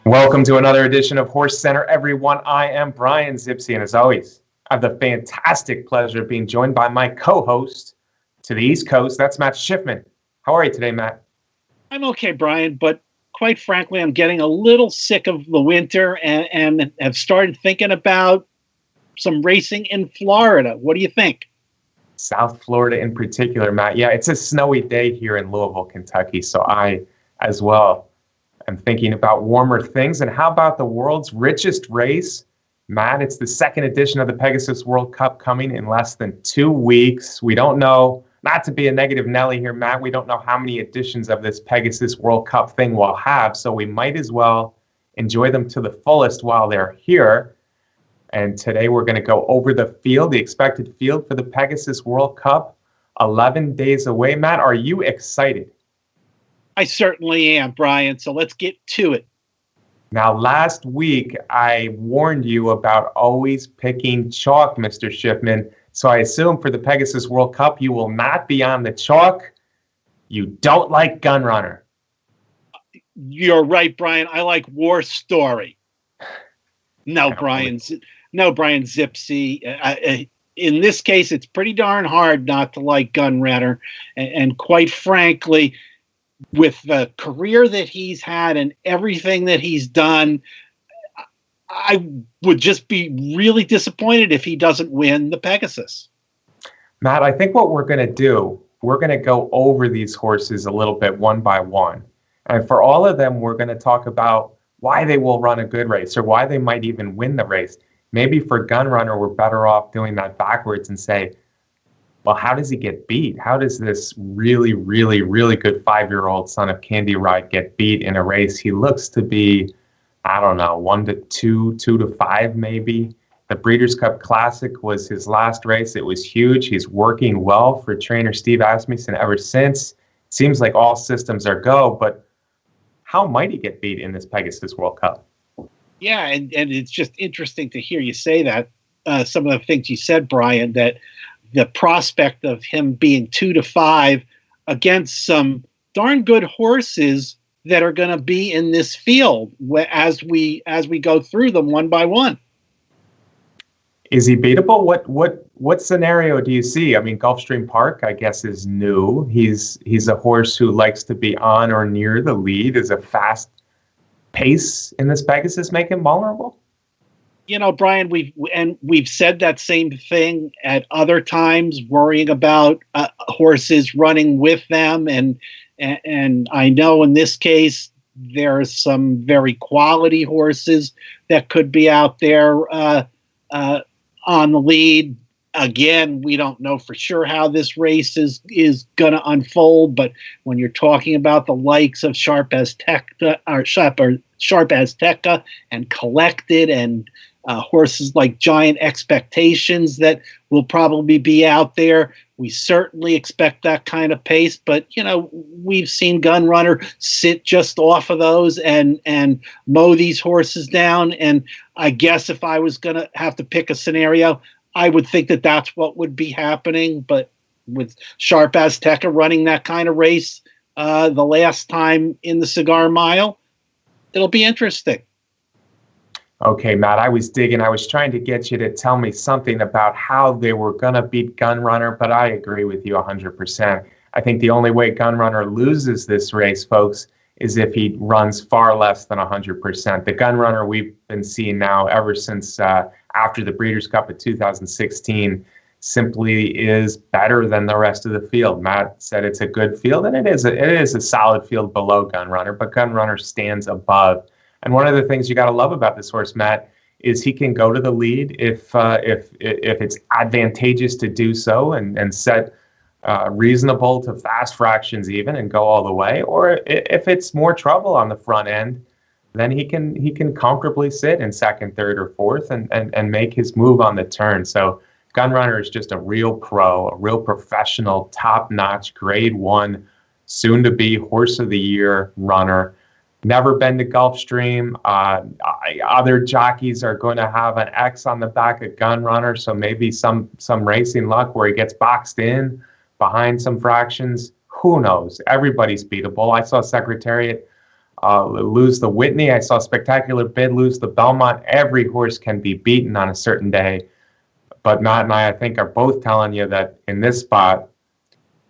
Welcome to another edition of HorseCenter, everyone. I am Brian Zipsy, and as always, I have the fantastic pleasure of being joined by my co-host to the East Coast. That's Matt Schiffman. How are you today, Matt? I'm okay, Brian, but quite frankly, I'm getting a little sick of the winter and have started thinking about some racing in Florida. What do you think? South Florida in particular, Matt. Yeah, it's a snowy day here in Louisville, Kentucky, so I, as well, I'm thinking about warmer things. And how about the world's richest race? Matt, it's the second edition of the Pegasus World Cup coming in less than 2 weeks. We don't know, not to be a negative Nelly here, Matt, we don't know how many editions of this Pegasus World Cup thing we'll have, so we might as well enjoy them to the fullest while they're here. And today we're going to go over the field, the expected field for the Pegasus World Cup, 11 days away. Matt, are you excited? I certainly am, Brian. So let's get to it. Now, last week, I warned you about always picking chalk, Mr. Schiffman. So I assume for the Pegasus World Cup, you will not be on the chalk. You don't like Gunrunner. You're right, Brian. I like War Story. No, Brian Zipsy. In this case, it's pretty darn hard not to like Gunrunner. And quite frankly, with the career that he's had and everything that he's done, I would just be really disappointed if he doesn't win the Pegasus. Matt, I think what we're going to do, we're going to go over these horses a little bit one by one. And for all of them, we're going to talk about why they will run a good race or why they might even win the race. Maybe for Gunrunner, we're better off doing that backwards and say, well, how does he get beat? How does this really, really, really good 5-year-old son of Candy Ride get beat in a race? He looks to be, I don't know, 1 to 2, 2 to 5 maybe. The Breeders' Cup Classic was his last race. It was huge. He's working well for trainer Steve Asmussen ever since. Seems like all systems are go, but how might he get beat in this Pegasus World Cup? Yeah, and it's just interesting to hear you say that. Some of the things you said, Brian, that the prospect of him being 2 to 5 against some darn good horses that are going to be in this field as we go through them one by one. Is he beatable? What scenario do you see? I mean, Gulfstream Park, I guess, is new. He's a horse who likes to be on or near the lead. Is a fast pace in this Pegasus make him vulnerable? You know, Brian, we've said that same thing at other times, worrying about horses running with them, and I know in this case there are some very quality horses that could be out there on the lead. Again, we don't know for sure how this race is going to unfold, but when you're talking about the likes of Sharp as Tekka and Collected and horses like Giant Expectations that will probably be out there, we certainly expect that kind of pace. But you know, we've seen Gunrunner sit just off of those and mow these horses down. And I guess if I was going to have to pick a scenario, I would think that that's what would be happening. But with Sharp as Tekka running that kind of race the last time in the Cigar Mile, it'll be interesting. Okay, Matt, I was digging. I was trying to get you to tell me something about how they were going to beat Gunrunner, but I agree with you 100%. I think the only way Gunrunner loses this race, folks, is if he runs far less than 100%. The Gunrunner we've been seeing now ever since after the Breeders' Cup of 2016 simply is better than the rest of the field. Matt said it's a good field, and it is a solid field below Gunrunner, but Gunrunner stands above. And one of the things you got to love about this horse, Matt, is he can go to the lead if it's advantageous to do so and set reasonable to fast fractions even and go all the way. Or if it's more trouble on the front end, then he can comfortably sit in second, third, or fourth and make his move on the turn. So Gunrunner is just a real pro, a real professional, top-notch, grade 1, soon-to-be horse of the year runner. Never been to Gulfstream. Other jockeys are going to have an X on the back of Gunrunner, so maybe some racing luck where he gets boxed in behind some fractions. who knows? Everybody's beatable. I saw Secretariat lose the Whitney. I saw Spectacular Bid lose the Belmont. Every horse can be beaten on a certain day. But Matt and I think, are both telling you that in this spot,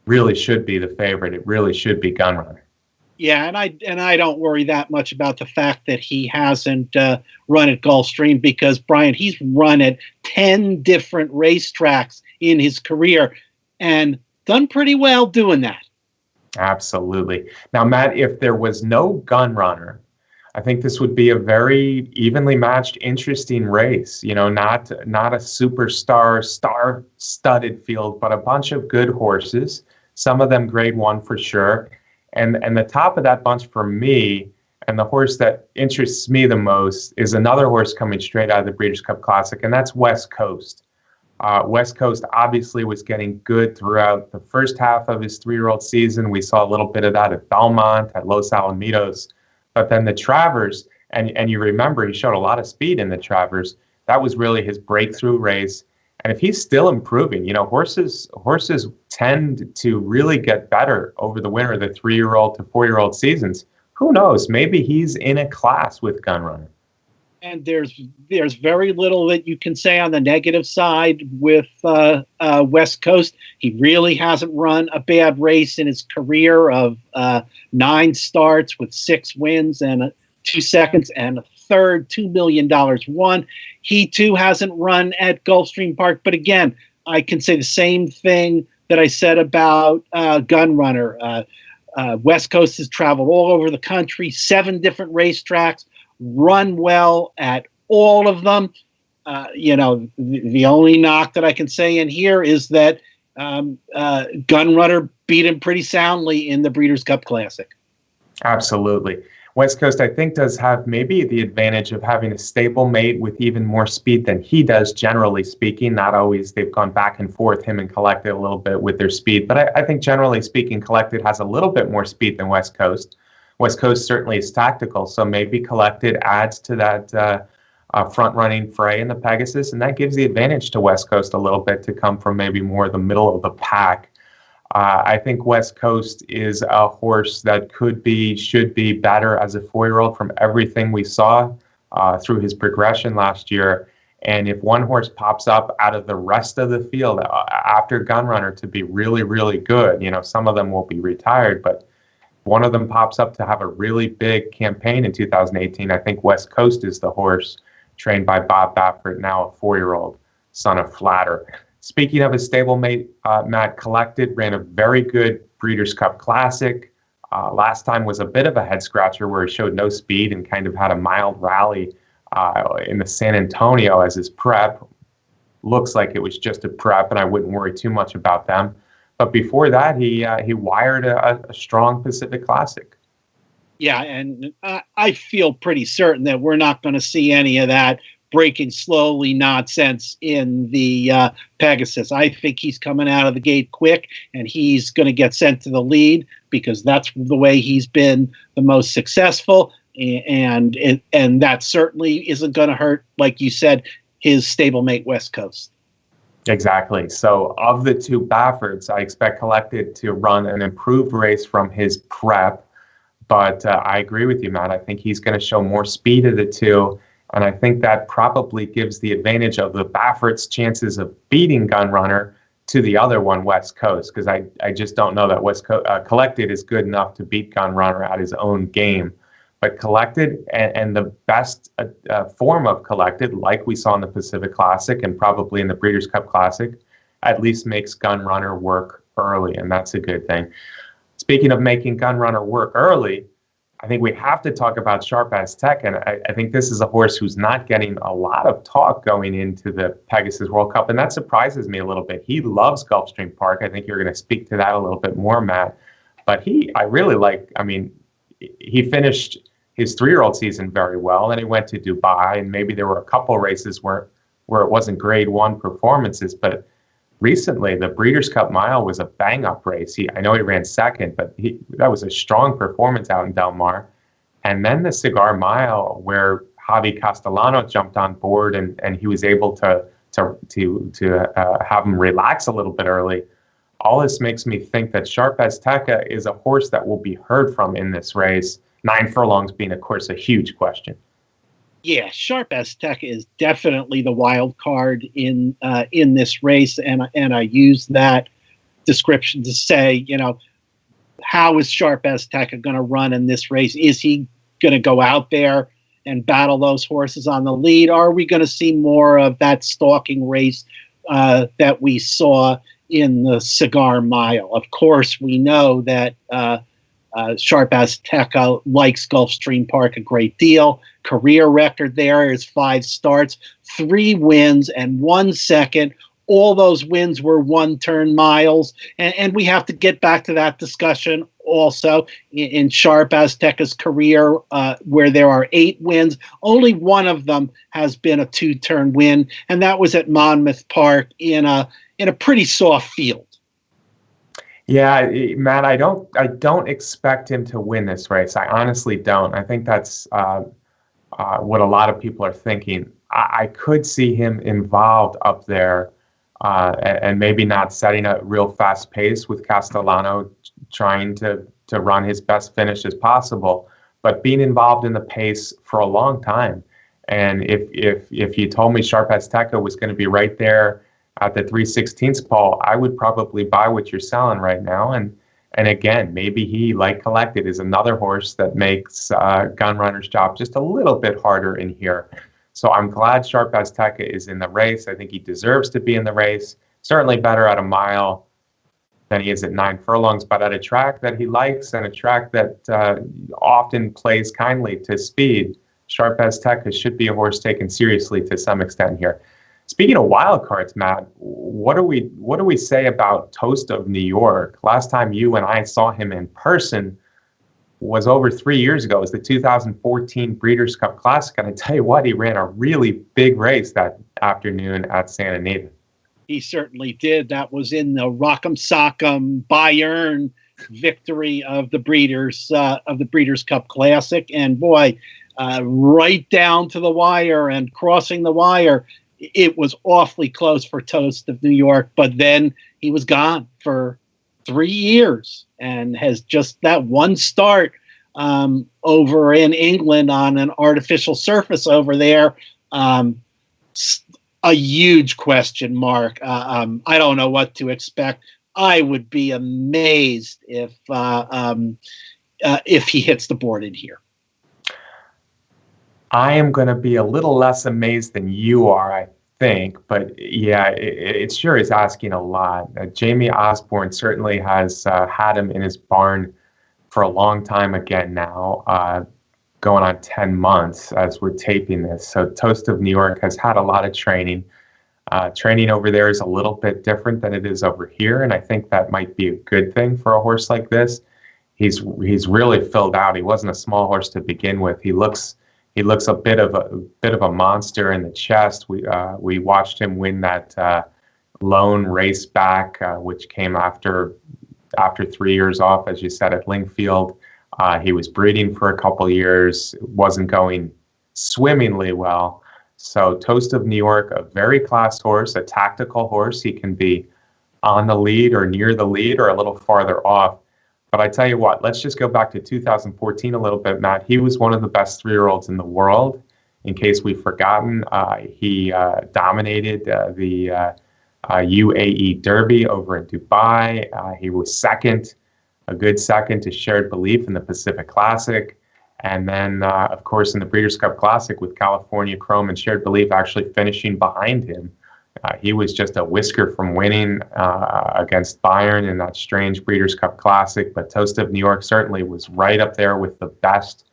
really should be the favorite. It really should be Gunrunner. Yeah, and I don't worry that much about the fact that he hasn't run at Gulfstream, because, Brian, he's run at 10 different racetracks in his career and done pretty well doing that. Absolutely. Now, Matt, if there was no Gunrunner, I think this would be a very evenly matched, interesting race. You know, not a superstar, star-studded field, but a bunch of good horses. Some of them grade 1 for sure. And the top of that bunch for me, and the horse that interests me the most, is another horse coming straight out of the Breeders' Cup Classic, and that's West Coast. West Coast obviously was getting good throughout the first half of his 3-year-old season. We saw a little bit of that at Belmont, at Los Alamitos. But then the Travers, and you remember he showed a lot of speed in the Travers. That was really his breakthrough race. And if he's still improving, you know, horses tend to really get better over the winter, the 3-year-old to 4-year-old seasons. Who knows? Maybe he's in a class with Gunrunner. And there's very little that you can say on the negative side with West Coast. He really hasn't run a bad race in his career of 9 starts with 6 wins and 2 seconds and a third, $2 million won. He too hasn't run at Gulfstream Park, but again, I can say the same thing that I said about Gunrunner. West Coast has traveled all over the country, 7 different racetracks, run well at all of them. You know, the only knock that I can say in here is that Gunrunner beat him pretty soundly in the Breeders' Cup Classic. Absolutely. West Coast, I think, does have maybe the advantage of having a stable mate with even more speed than he does, generally speaking. Not always. They've gone back and forth, him and Collected, a little bit with their speed. But I think, generally speaking, Collected has a little bit more speed than West Coast. West Coast certainly is tactical, so maybe Collected adds to that front-running fray in the Pegasus, and that gives the advantage to West Coast a little bit to come from maybe more the middle of the pack. I think West Coast is a horse that should be better as a 4-year-old from everything we saw through his progression last year. And if one horse pops up out of the rest of the field after Gunrunner to be really, really good, you know, some of them will be retired, but one of them pops up to have a really big campaign in 2018, I think West Coast is the horse, trained by Bob Baffert, now a 4-year-old son of Flatter. Speaking of his stablemate, Matt, Collected ran a very good Breeders' Cup Classic. Last time was a bit of a head-scratcher where he showed no speed and kind of had a mild rally in the San Antonio as his prep. Looks like it was just a prep, and I wouldn't worry too much about them. But before that, he wired a strong Pacific Classic. Yeah, and I feel pretty certain that we're not going to see any of that breaking slowly nonsense in the Pegasus. I think he's coming out of the gate quick, and he's going to get sent to the lead because that's the way he's been the most successful, and that certainly isn't going to hurt, like you said, his stablemate West Coast. Exactly. So of the 2 Bafferts, I expect Collected to run an improved race from his prep, but I agree with you, Matt. I think he's going to show more speed of the 2. And I think that probably gives the advantage of the Baffert's chances of beating Gunrunner to the other one, West Coast, because I just don't know that Collected is good enough to beat Gunrunner at his own game. But Collected and the best form of Collected, like we saw in the Pacific Classic and probably in the Breeders' Cup Classic, at least makes Gunrunner work early, and that's a good thing. Speaking of making Gunrunner work early, I think we have to talk about Sharp Aztec, and I think this is a horse who's not getting a lot of talk going into the Pegasus World Cup, and that surprises me a little bit. He loves Gulfstream Park. I think you're going to speak to that a little bit more, Matt. But he finished his 3-year-old season very well, and he went to Dubai, and maybe there were a couple races where it wasn't grade 1 performances, but recently, the Breeders' Cup Mile was a bang-up race. I know he ran second, but that was a strong performance out in Del Mar. And then the Cigar Mile, where Javi Castellano jumped on board and he was able to have him relax a little bit early. all this makes me think that Sharp Azteca is a horse that will be heard from in this race. 9 furlongs being, of course, a huge question. Yeah, Sharp Azteca is definitely the wild card in this race, and I use that description to say, how is Sharp Azteca going to run in this race? Is he going to go out there and battle those horses on the lead? Are we going to see more of that stalking race that we saw in the Cigar Mile? Of course, we know that Sharp Azteca likes Gulfstream Park a great deal. Career record there is 5 starts, 3 wins, and 1 second. All those wins were one-turn miles. And we have to get back to that discussion also. In Sharp Azteca's career, where there are 8 wins, only one of them has been a 2-turn win, and that was at Monmouth Park in a pretty soft field. Yeah, Matt, I don't expect him to win this race. I honestly don't. I think that's what a lot of people are thinking. I could see him involved up there, and maybe not setting a real fast pace with Castellano, trying to run his best finish as possible, but being involved in the pace for a long time. And if you told me Sharp Azteca was going to be right there at the 3/16 pole, I would probably buy what you're selling right now. And again, maybe he, like Collected, is another horse that makes Gunrunner's job just a little bit harder in here. So I'm glad Sharp Azteca is in the race. I think he deserves to be in the race. Certainly better at a mile than he is at 9 furlongs, but at a track that he likes and a track that often plays kindly to speed, Sharp Azteca should be a horse taken seriously to some extent here. Speaking of wild cards, Matt, what do we say about Toast of New York? Last time you and I saw him in person was over 3 years ago. It was the 2014 Breeders' Cup Classic, and I tell you what, he ran a really big race that afternoon at Santa Anita. He certainly did. That was in the Rock'em Sock'em Bayern victory of the Breeders' Cup Classic, and boy, right down to the wire and crossing the wire. It was awfully close for Toast of New York, but then he was gone for 3 years and has just that one start over in England on an artificial surface over there. A huge question mark. I don't know what to expect. I would be amazed if he hits the board in here. I am going to be a little less amazed than you are, I think. But yeah, it sure is asking a lot. Jamie Osborne certainly has had him in his barn for a long time again now, going on 10 months as we're taping this. So Toast of New York has had a lot of training. Training over there is a little bit different than it is over here, and I think that might be a good thing for a horse like this. He's really filled out. He wasn't a small horse to begin with. He looks a bit of a monster in the chest. We watched him win that lone race back, which came after 3 years off, as you said, at Lingfield. He was breeding for a couple years, wasn't going swimmingly well. So Toast of New York, a very class horse, a tactical horse. He can be on the lead or near the lead or a little farther off. But I tell you what, let's just go back to 2014 a little bit, Matt. He was one of the best 3-year-olds in the world. In case we've forgotten, he dominated the UAE Derby over in Dubai. He was second, a good second to Shared Belief in the Pacific Classic. And then, of course, in the Breeders' Cup Classic with California Chrome and Shared Belief actually finishing behind him. He was just a whisker from winning against Bayern in that strange Breeders' Cup Classic. But Toast of New York certainly was right up there with the best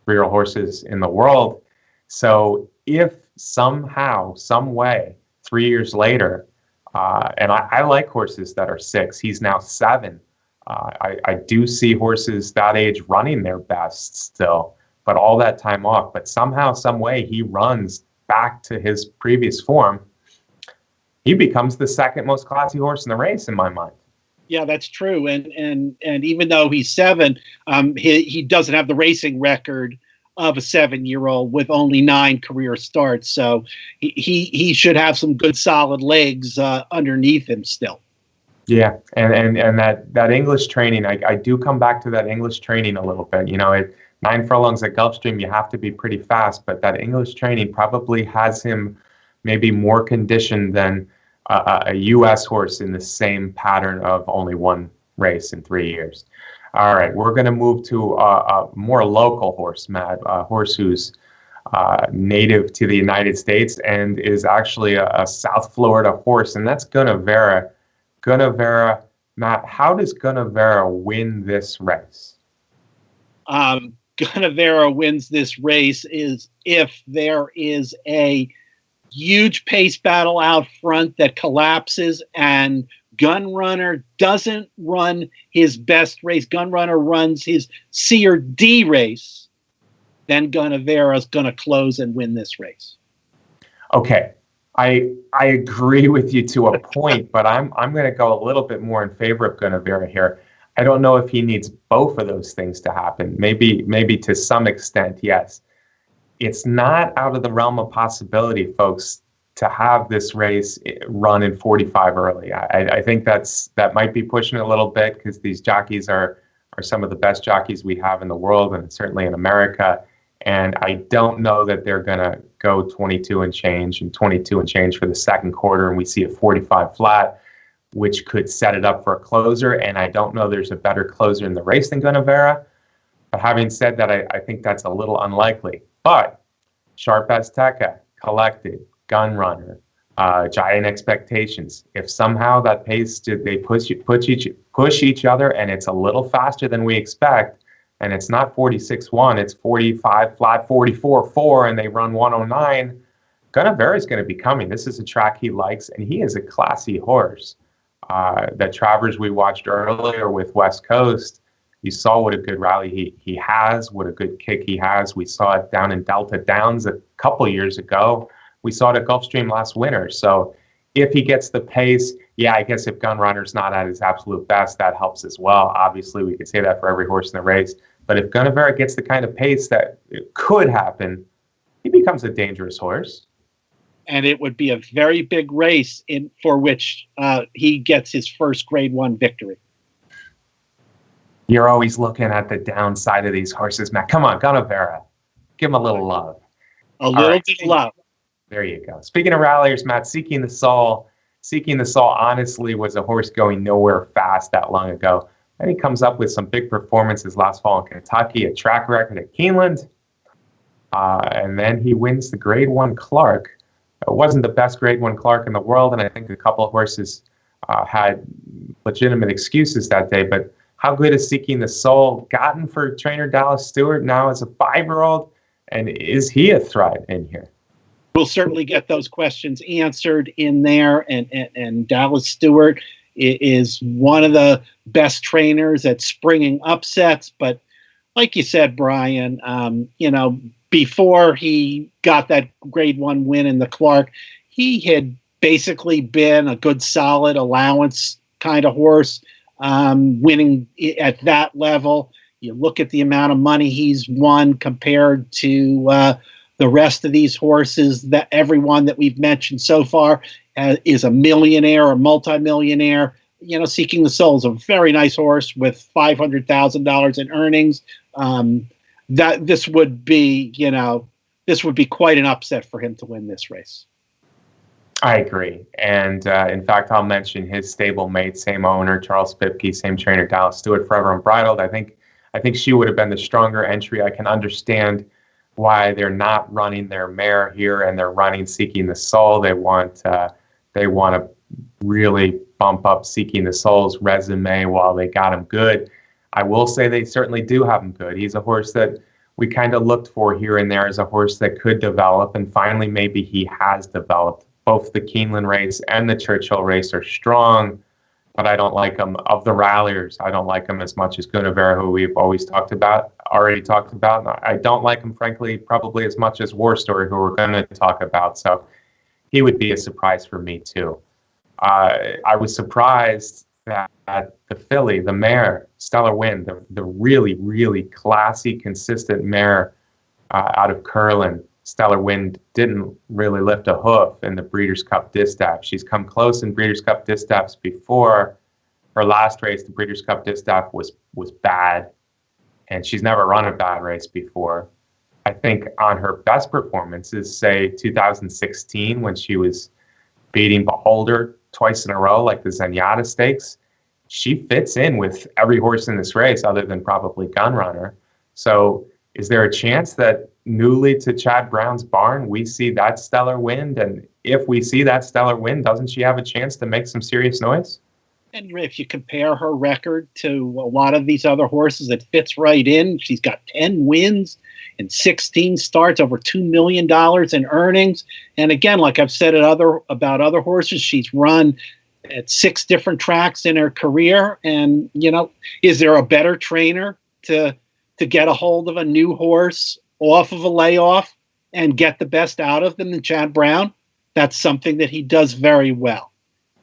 3-year-old horses in the world. So if somehow, some way, 3 years later, and I like horses that are 6, he's now 7. I do see horses that age running their best still, but all that time off. But somehow, some way, he runs back to his previous form. He becomes the second most classy horse in the race, in my mind. Yeah, that's true. And even though he's 7, he doesn't have the racing record of a 7-year-old with only 9 career starts. So he should have some good solid legs underneath him still. Yeah, and that English training, I do come back to that English training a little bit. You know, at 9 furlongs at Gulfstream, you have to be pretty fast, but that English training probably has him maybe more conditioned than a U.S. horse in the same pattern of only one race in 3 years. All right, we're going to move to a more local horse, Matt, a horse who's native to the United States and is actually a South Florida horse, and that's Gunnevera. Gunnevera, Matt, how does Gunnevera win this race? Gunnevera wins this race is if there is a huge pace battle out front that collapses and Gunrunner doesn't run his best race. Gunrunner runs his C or D race. Then Gunnevera is going to close and win this race. Okay. I agree with you to a point, but I'm going to go a little bit more in favor of Gunnevera here. I don't know if he needs both of those things to happen. Maybe to some extent, yes. It's not out of the realm of possibility, folks, to have this race run in 45 early. I think that might be pushing it a little bit because these jockeys are some of the best jockeys we have in the world and certainly in America. And I don't know that they're going to go 22 and change for the second quarter. And we see a 45 flat, which could set it up for a closer. And I don't know there's a better closer in the race than Gunnevera. But having said that, I think that's a little unlikely. But Sharp Azteca, Collected, Gunrunner, Giant Expectations. If somehow that pace, they push each other and it's a little faster than we expect, and it's not 46-1, it's 45 flat, 44-4, and they run 109, Gunnevera is going to be coming. This is a track he likes, and he is a classy horse. That Travers we watched earlier with West Coast, you saw what a good rally he has, what a good kick he has. We saw it down in Delta Downs a couple years ago. We saw it at Gulfstream last winter. So if he gets the pace, yeah, I guess if Gunrunner's not at his absolute best, that helps as well. Obviously, we could say that for every horse in the race. But if Gunnevera gets the kind of pace that it could happen, he becomes a dangerous horse. And it would be a very big race for which he gets his first Grade 1 victory. You're always looking at the downside of these horses, Matt. Come on, Gunnevera. Give him a little love. A little bit of love. There you go. Speaking of ralliers, Matt, Seeking the Soul honestly was a horse going nowhere fast that long ago. And he comes up with some big performances last fall in Kentucky, a track record at Keeneland. And then he wins the Grade 1 Clark. It wasn't the best Grade 1 Clark in the world, and I think a couple of horses had legitimate excuses that day. But how good is Seeking the Soul gotten for trainer Dallas Stewart now as a 5-year-old? And is he a threat in here? We'll certainly get those questions answered in there. And Dallas Stewart is one of the best trainers at springing upsets. But like you said, Brian, before he got that Grade 1 win in the Clark, he had basically been a good, solid allowance kind of horse, winning at that level. You look at the amount of money he's won compared to the rest of these horses, that everyone that we've mentioned so far is a millionaire or multimillionaire. Seeking the Soul is a very nice horse with $500,000 in earnings. That this would be quite an upset for him to win this race. I agree. And in fact, I'll mention his stablemate, same owner, Charles Spipke, same trainer, Dallas Stewart, Forever Unbridled. I think she would have been the stronger entry. I can understand why they're not running their mare here and they're running Seeking the Soul. They want to really bump up Seeking the Soul's resume while they got him good. I will say they certainly do have him good. He's a horse that we kind of looked for here and there as a horse that could develop, and finally maybe he has developed. Both the Keeneland race and the Churchill race are strong, but I don't like him. Of the ralliers, I don't like him as much as Gunnevera, who we've already talked about. I don't like him, frankly, probably as much as War Story, who we're going to talk about. So he would be a surprise for me, too. I was surprised that the filly, the mare, Stellar Wind, the really, really classy, consistent mare out of Curlin, Stellar Wind, didn't really lift a hoof in the Breeders' Cup Distaff. She's come close in Breeders' Cup Distaffs before, Her last race, the Breeders' Cup Distaff, was bad, and she's never run a bad race before. I think on her best performances, say 2016, when she was beating Beholder twice in a row, like the Zenyatta Stakes, she fits in with every horse in this race other than probably Gunrunner. So is there a chance that newly to Chad Brown's barn, we see that stellar wind? And if we see that stellar wind, doesn't she have a chance to make some serious noise? And if you compare her record to a lot of these other horses, it fits right in. She's got 10 wins and 16 starts, over $2 million in earnings. And again, like I've said about other horses, she's run at 6 different tracks in her career. And, is there a better trainer to get a hold of a new horse off of a layoff and get the best out of them than Chad Brown? That's something that he does very well.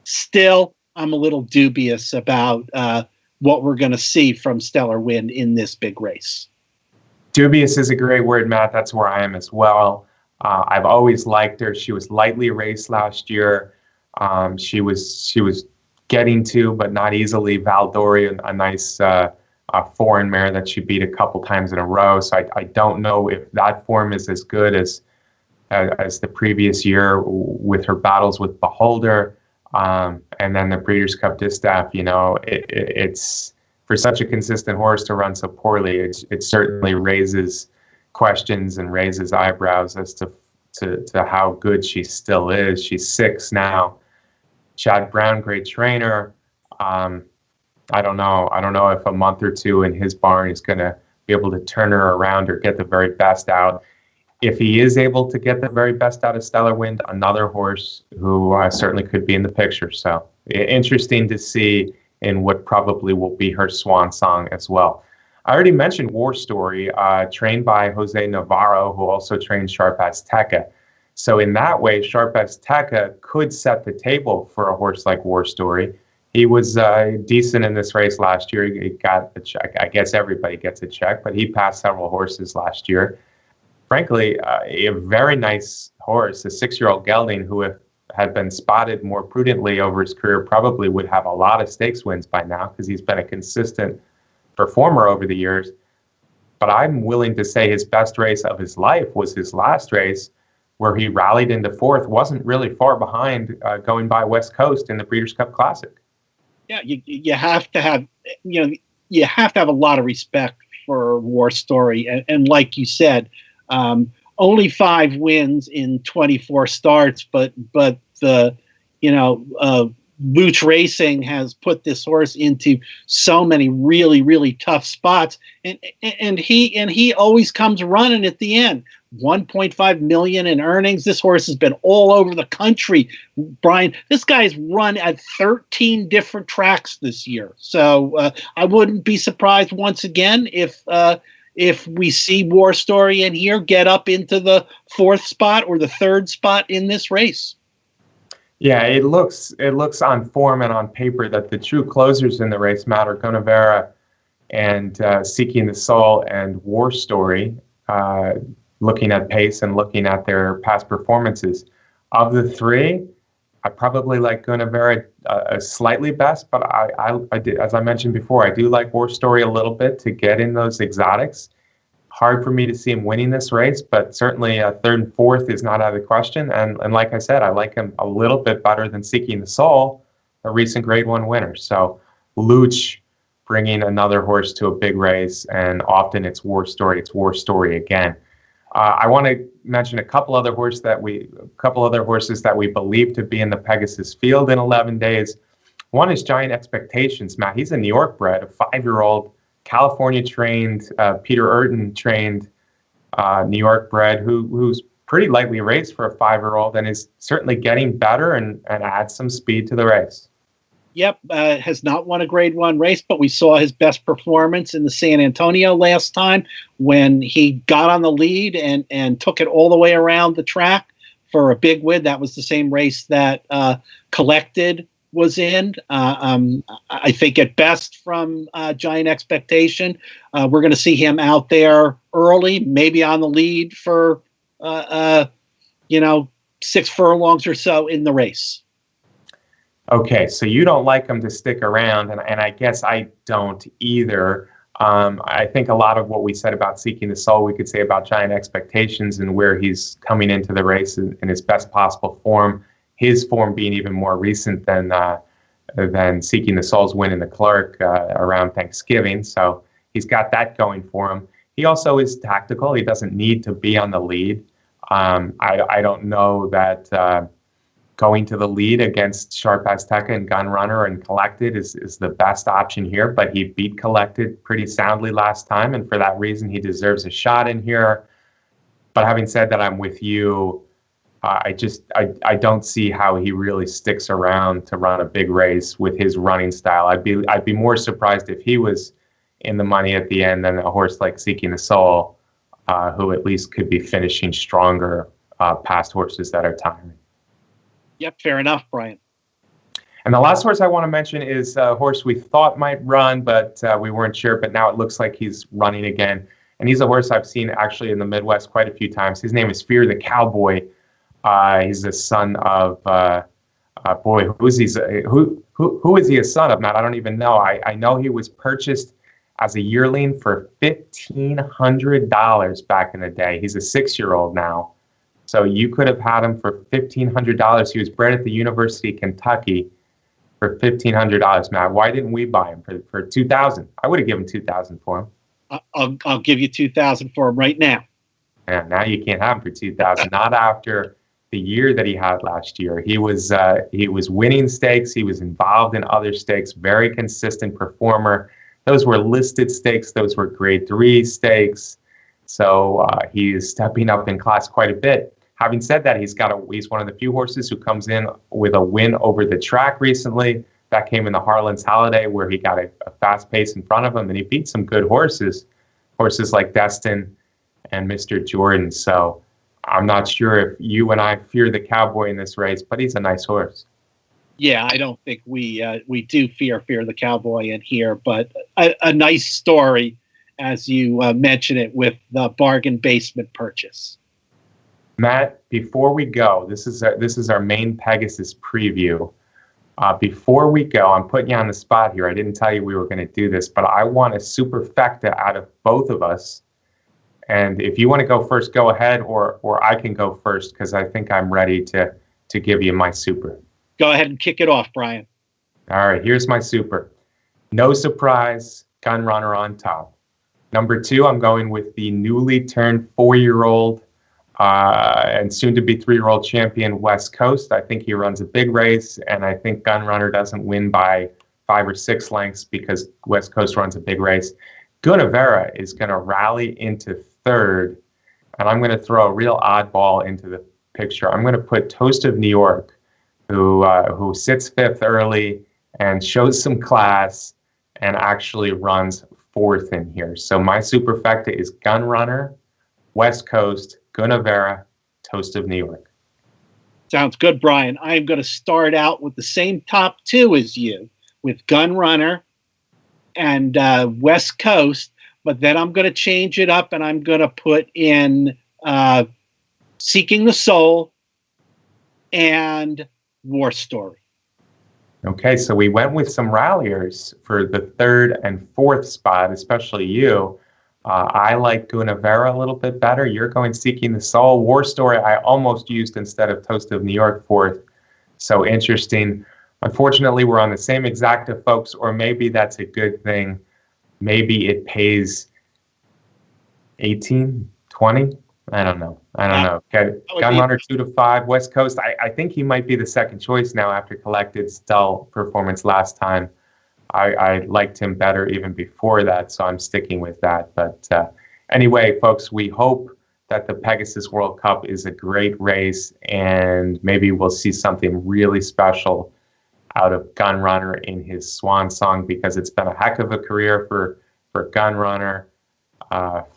Still, I'm a little dubious about what we're going to see from Stellar Wind in this big race. Dubious is a great word, Matt. That's where I am as well. I've always liked her. She was lightly raced last year. She was getting to, but not easily, Valdori, a nice foreign mare that she beat a couple times in a row. So I don't know if that form is as good as the previous year with her battles with Beholder. And then the Breeders' Cup Distaff, it's for such a consistent horse to run so poorly, it certainly raises questions and raises eyebrows as to how good she still is. She's 6 now. Chad Brown, great trainer. I don't know if a month or two in his barn is going to be able to turn her around or get the very best out. If he is able to get the very best out of Stellar Wind, another horse who certainly could be in the picture. So interesting to see in what probably will be her swan song as well. I already mentioned War Story, trained by Jose Navarro, who also trained Sharp Azteca. So in that way, Sharp Azteca could set the table for a horse like War Story. He was decent in this race last year. He got a check. I guess everybody gets a check, but he passed several horses last year. Frankly, a very nice horse, a 6-year-old gelding who, if had been spotted more prudently over his career, probably would have a lot of stakes wins by now because he's been a consistent performer over the years. But I'm willing to say his best race of his life was his last race, where he rallied into 4th, wasn't really far behind going by West Coast in the Breeders' Cup Classic. Yeah, you have to have a lot of respect for War Story, and like you said, only 5 wins in 24 starts, but the Booch Racing has put this horse into so many really, really tough spots, and he always comes running at the end. 1.5 million in earnings. This horse has been all over the country. Brian, this guy's run at 13 different tracks this year. So I wouldn't be surprised once again if we see War Story in here get up into the 4th spot or the 3rd spot in this race. Yeah, it looks on form and on paper that the true closers in the race, Matt, are Gonavera and Seeking the Soul and War Story, looking at pace and looking at their past performances. Of the 3, I probably like Gonavera slightly best, but I did, as I mentioned before, I do like War Story a little bit to get in those exotics. Hard for me to see him winning this race, but certainly 3rd and 4th is not out of the question. And like I said, I like him a little bit better than Seeking the Soul, a recent Grade 1 winner. So Luch bringing another horse to a big race, and often it's War Story again. I want to mention a couple other horses that we believe to be in the Pegasus field in 11 days. One is Giant Expectations, Matt. He's a New York bred, a 5-year-old, California trained, Peter Urton trained New York bred who's pretty lightly raced for a 5-year-old and is certainly getting better and adds some speed to the race. Yep, has not won a Grade 1 race, but we saw his best performance in the San Antonio last time when he got on the lead and took it all the way around the track for a big win. That was the same race that Collected was in. I think at best from Giant Expectation, we're going to see him out there early, maybe on the lead for 6 furlongs or so in the race. Okay, so you don't like him to stick around, and I guess I don't either. I think a lot of what we said about Seeking the Soul, we could say about Giant Expectations and where he's coming into the race in his best possible form. His form being even more recent than Seeking the Soul's win in the Clark around Thanksgiving. So he's got that going for him. He also is tactical. He doesn't need to be on the lead. I don't know that going to the lead against Sharp Azteca and Gun Runner and Collected is the best option here, but he beat Collected pretty soundly last time, and for that reason, he deserves a shot in here. But having said that, I'm with you. I don't see how he really sticks around to run a big race with his running style. I'd be more surprised if he was in the money at the end than a horse like Seeking the Soul, who at least could be finishing stronger past horses that are tiring. Yep, fair enough, Brian. And the last horse I want to mention is a horse we thought might run, but we weren't sure. But now it looks like he's running again. And he's a horse I've seen actually in the Midwest quite a few times. His name is Fear the Cowboy. He's the son of boy. Who is he a son of, Matt? I don't even know. I know he was purchased as a yearling for $1,500 back in the day. He's a 6-year-old now. So you could have had him for $1,500. He was bred at the University of Kentucky for $1,500, Matt. Why didn't we buy him for $2,000? I would have given $2,000 for him. I'll give you $2,000 for him right now. Yeah, now you can't have him for $2,000. Not after the year that he had last year. He was winning stakes. He was involved in other stakes. Very consistent performer. Those were listed stakes. Those were Grade 3 stakes. So he is stepping up in class quite a bit. Having said that, he's one of the few horses who comes in with a win over the track recently. That came in the Harlan's Holiday, where he got a fast pace in front of him, and he beat some good horses like Destin and Mr. Jordan. So I'm not sure if you and I fear the Cowboy in this race, but he's a nice horse. Yeah, I don't think we do fear the Cowboy in here, but a nice story, as you mention it, with the bargain basement purchase. Matt, before we go, this is our main Pegasus preview. Before we go, I'm putting you on the spot here. I didn't tell you we were going to do this, but I want a superfecta out of both of us. And if you want to go first, go ahead, or I can go first because I think I'm ready to give you my super. Go ahead and kick it off, Brian. All right, here's my super. No Surprise, Gun Runner on top. Number 2, I'm going with the newly turned 4-year-old and soon-to-be 3-year-old champion, West Coast. I think he runs a big race, and I think Gun Runner doesn't win by 5 or 6 lengths because West Coast runs a big race. Gunavera is going to rally into 3rd, and I'm going to throw a real oddball into the picture. I'm going to put Toast of New York, who sits 5th early and shows some class and actually runs 4th in here. So my superfecta is Gun Runner, West Coast, Gunavera, Toast of New York. Sounds good, Brian. I'm going to start out with the same top 2 as you, with Gun Runner and West Coast, but then I'm going to change it up and I'm going to put in Seeking the Soul and War Story. Okay, so we went with some ralliers for the 3rd and 4th spot, especially you. I like Gunavera a little bit better. You're going Seeking the Soul. War Story I almost used instead of Toast of New York 4th. So interesting. Unfortunately, we're on the same exacta, folks, or maybe that's a good thing. Maybe it pays 18, 20? I don't know. Okay. Gun Runner 2 to 5, West Coast. I think he might be the second choice now after Collected's dull performance last time. I liked him better even before that, so I'm sticking with that. But anyway, folks, we hope that the Pegasus World Cup is a great race, and maybe we'll see something really special out of Gun Runner in his swan song, because it's been a heck of a career for Gun Runner,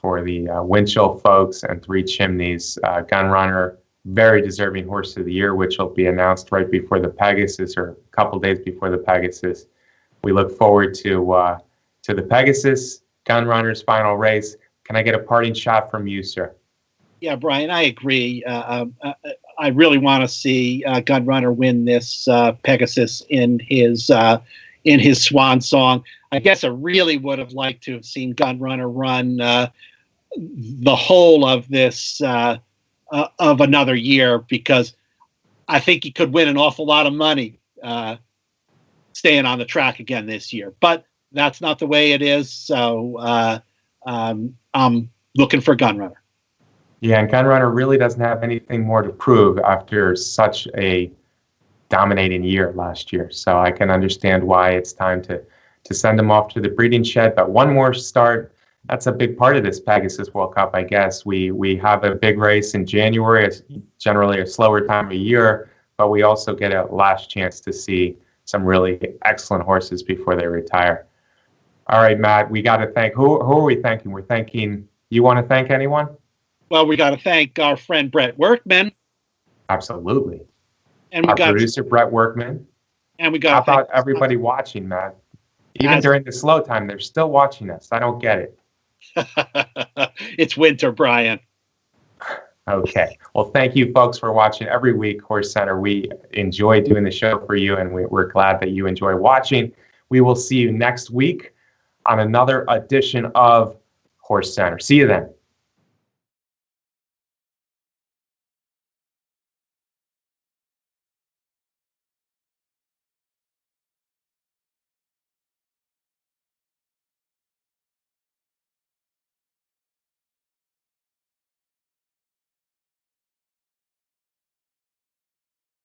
for the Winchell folks and Three Chimneys. Gun Runner, very deserving horse of the year, which will be announced right before the Pegasus, or a couple days before the Pegasus. We look forward to the Pegasus, Gun Runner's final race. Can I get a parting shot from you, sir? Yeah, Brian, I agree. I really want to see Gun Runner win this Pegasus in his swan song. I guess I really would have liked to have seen Gun Runner run the whole of this of another year, because I think he could win an awful lot of money staying on the track again this year. But that's not the way it is. So I'm looking for Gun Runner. Yeah, and Gun Runner really doesn't have anything more to prove after such a dominating year last year. So I can understand why it's time to send him off to the breeding shed. But one more start, that's a big part of this Pegasus World Cup, I guess. We have a big race in January. It's generally a slower time of year, but we also get a last chance to see some really excellent horses before they retire. All right, Matt, we got to thank, who are we thanking? We're thanking, you want to thank anyone? Well, we got to thank our friend Brett Workman. Absolutely. And our producer, Brett Workman. And we got How about everybody watching, Matt? Even during the slow time, they're still watching us. I don't get it. It's winter, Brian. Okay. Well, thank you, folks, for watching every week, HorseCenter. We enjoy doing the show for you, and we're glad that you enjoy watching. We will see you next week on another edition of HorseCenter. See you then.